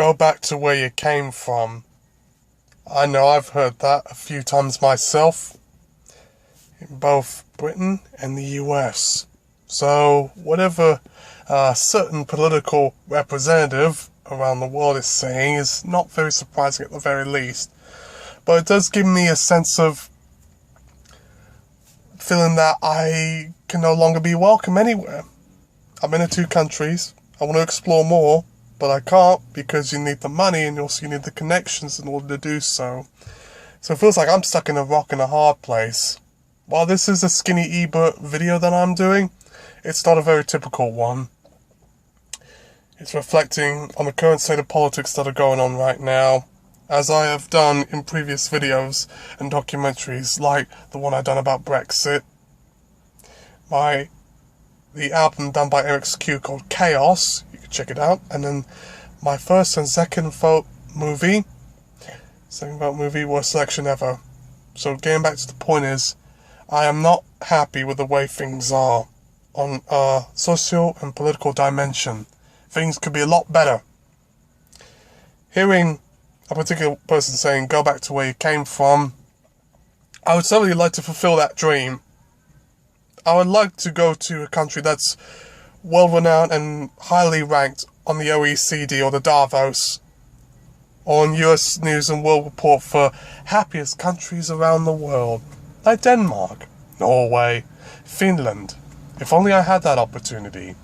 Go back to where you came from. I know I've heard that a few times myself, in both Britain and the US. So, whatever a certain political representative around the world is saying is not very surprising at the very least. But it does give me a sense of feeling that I can no longer be welcome anywhere. I've been to 2 countries. I want to explore more, but I can't because you need the money and also you need the connections in order to do so. So it feels like I'm stuck in a rock and a hard place. While this is a Skinny Ebert video that I'm doing, it's not a very typical one. It's reflecting on the current state of politics that are going on right now, as I have done in previous videos and documentaries, like the one I've done about Brexit, the album done by Eric's Q called Chaos, you can check it out, and then my first and second vote movie, worst selection ever. So getting back to the point is, I am not happy with the way things are on a social and political dimension. Things could be a lot better. Hearing a particular person saying, go back to where you came from, I would certainly like to fulfill that dream. I would like to go to a country that's well-renowned and highly ranked on the OECD or the Davos, or on US News and World Report for happiest countries around the world, like Denmark, Norway, Finland. If only I had that opportunity.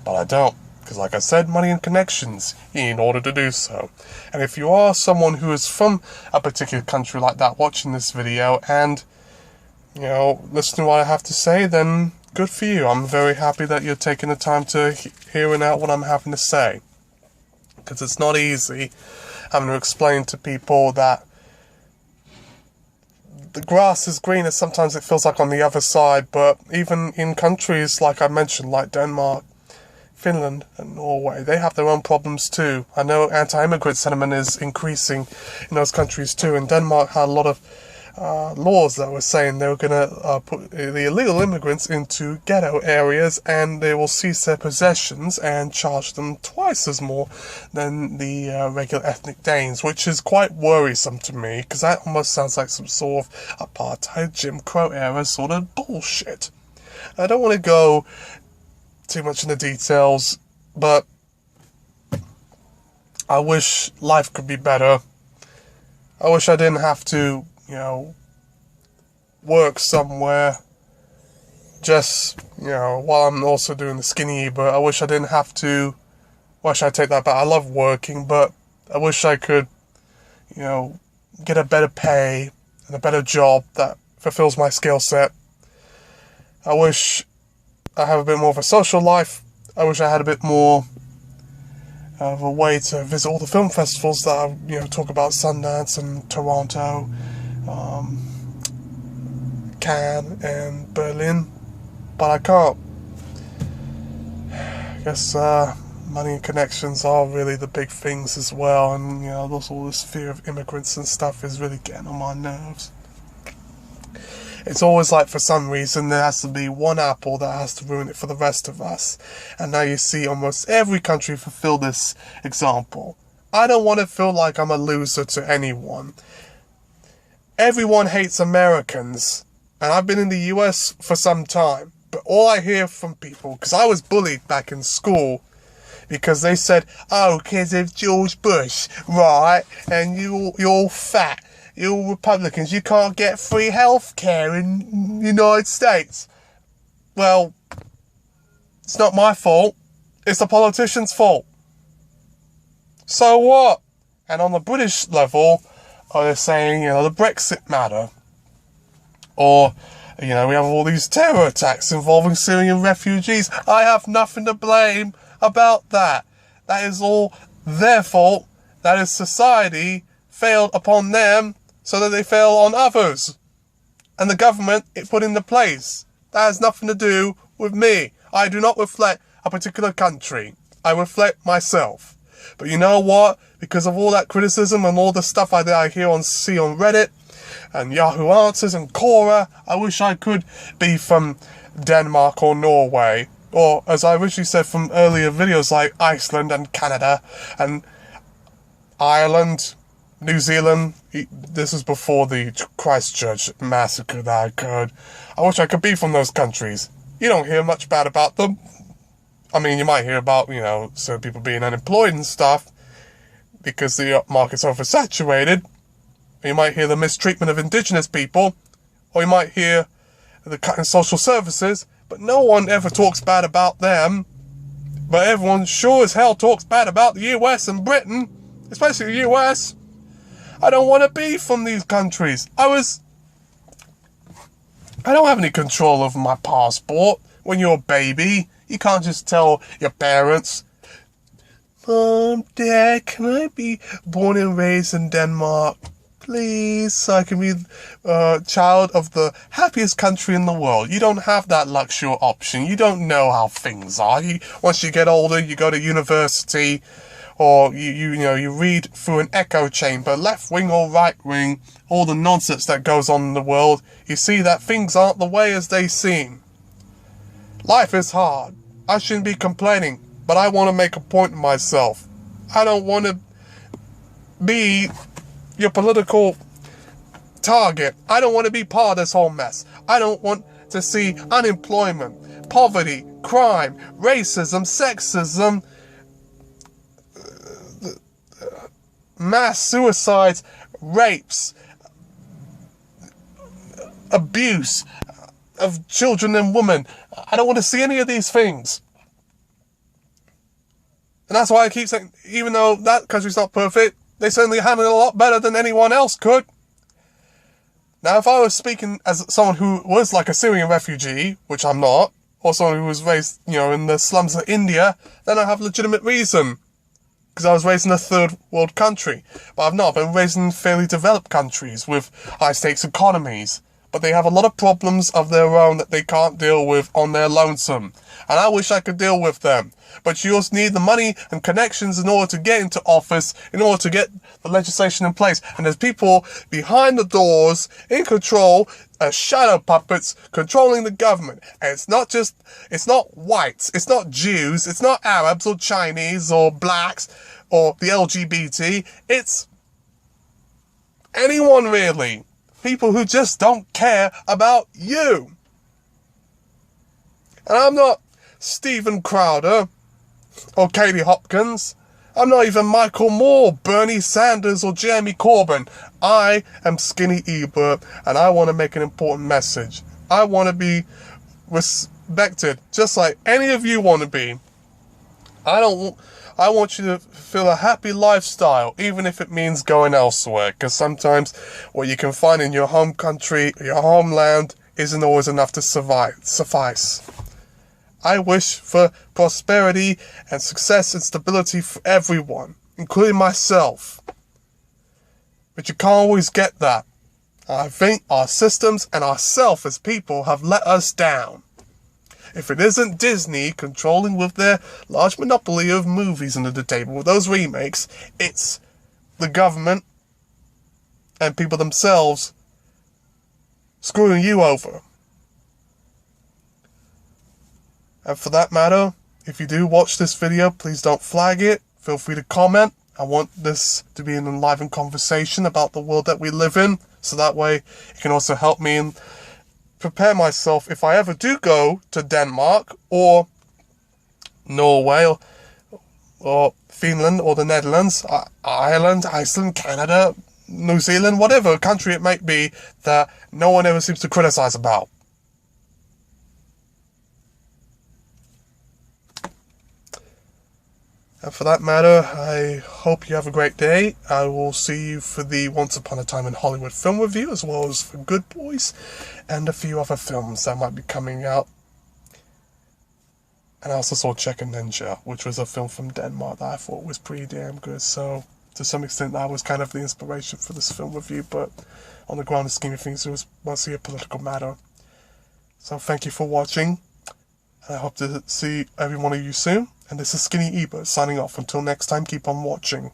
But I don't. Because like I said, money and connections in order to do so. And if you are someone who is from a particular country like that watching this video and, listening to what I have to say, then good for you. I'm very happy that you're taking the time to hearing out what I'm having to say. Because it's not easy having to explain to people that the grass is greener. Sometimes it feels like on the other side, but even in countries like I mentioned, like Denmark, Finland and Norway, they have their own problems too. I know anti-immigrant sentiment is increasing in those countries too, and Denmark had a lot of laws that were saying they were going to put the illegal immigrants into ghetto areas and they will seize their possessions and charge them twice as more than the regular ethnic Danes, which is quite worrisome to me, because that almost sounds like some sort of apartheid, Jim Crow era sort of bullshit. I don't want to go too much in the details, but I wish life could be better. I wish I didn't have to, work somewhere just, while I'm also doing the Skinny, but I wish I didn't have to, I take that back, I love working, but I wish I could, get a better pay and a better job that fulfills my skill set. I wish I have a bit more of a social life. I wish I had a bit more of a way to visit all the film festivals that I, talk about, Sundance and Toronto, Cannes and Berlin, but I can't. I guess money and connections are really the big things as well, and all this fear of immigrants and stuff is really getting on my nerves. It's always like, for some reason, there has to be one apple that has to ruin it for the rest of us. And now you see almost every country fulfill this example. I don't want to feel like I'm a loser to anyone. Everyone hates Americans. And I've been in the US for some time. But all I hear from people, because I was bullied back in school, because they said, oh, because of George Bush, right? And you're all fat. You all Republicans, you can't get free health care in the United States. Well, it's not my fault. It's the politicians' fault. So what? And on the British level, they're saying, the Brexit matter. Or, we have all these terror attacks involving Syrian refugees. I have nothing to blame about that. That is all their fault. That is society failed upon them, so that they fail on others. And the government it put into place. That has nothing to do with me. I do not reflect a particular country. I reflect myself. But you know what? Because of all that criticism and all the stuff I see on Reddit and Yahoo Answers and Quora, I wish I could be from Denmark or Norway. Or, as I originally said from earlier videos, like Iceland and Canada and Ireland, New Zealand. This is before the Christchurch massacre that occurred. I wish I could be from those countries. You don't hear much bad about them. I mean, you might hear about, certain people being unemployed and stuff because the market's oversaturated. You might hear the mistreatment of indigenous people, or you might hear the cut in social services, but no one ever talks bad about them. But everyone sure as hell talks bad about the US and Britain, especially the US. I don't want to be from these countries. I don't have any control over my passport. When you're a baby, you can't just tell your parents, Mom, Dad, can I be born and raised in Denmark? Please, so I can be a child of the happiest country in the world. You don't have that luxury option. You don't know how things are. Once you get older, you go to university, or you read through an echo chamber, left wing or right wing, all the nonsense that goes on in the world. You see that things aren't the way as they seem. Life is hard. I shouldn't be complaining, but I want to make a point of myself. I don't want to be your political target. I don't want to be part of this whole mess. I don't want to see unemployment, poverty, crime, racism, sexism, mass suicides, rapes, abuse of children and women. I don't want to see any of these things. And that's why I keep saying, even though that country's not perfect, they certainly handle it a lot better than anyone else could. Now, if I was speaking as someone who was like a Syrian refugee, which I'm not, or someone who was raised, in the slums of India, then I have legitimate reason. Because I was raised in a third world country. But I've not. I've been raised in fairly developed countries with high stakes economies. But they have a lot of problems of their own that they can't deal with on their lonesome. And I wish I could deal with them. But you also need the money and connections in order to get into office, in order to get the legislation in place. And there's people behind the doors, in control, as shadow puppets, controlling the government. And it's not whites, it's not Jews, it's not Arabs or Chinese or blacks or the LGBT. It's anyone really. People who just don't care about you. And I'm not Stephen Crowder or Katie Hopkins. I'm not even Michael Moore, Bernie Sanders or Jeremy Corbyn. I am Skinny Ebert, and I want to make an important message. I want to be respected, just like any of you want to be. I want you to feel a happy lifestyle, even if it means going elsewhere, because sometimes what you can find in your home country, your homeland, isn't always enough to suffice. I wish for prosperity and success and stability for everyone, including myself. But you can't always get that. I think our systems and ourselves as people have let us down. If it isn't Disney controlling with their large monopoly of movies under the table with those remakes, it's the government and people themselves screwing you over. And for that matter, if you do watch this video, please don't flag it. Feel free to comment. I want this to be an enlivened conversation about the world that we live in, so that way it can also help me in prepare myself if I ever do go to Denmark or Norway or Finland or the Netherlands, Ireland, Iceland, Canada, New Zealand, whatever country it might be that no one ever seems to criticize about. And for that matter, I hope you have a great day. I will see you for the Once Upon a Time in Hollywood film review, as well as for Good Boys, and a few other films that might be coming out. And I also saw Checker Ninja, which was a film from Denmark that I thought was pretty damn good. So, to some extent, that was kind of the inspiration for this film review, but on the grand scheme of things, it was mostly a political matter. So, thank you for watching, and I hope to see every one of you soon. And this is Skinny Ebert signing off. Until next time, keep on watching.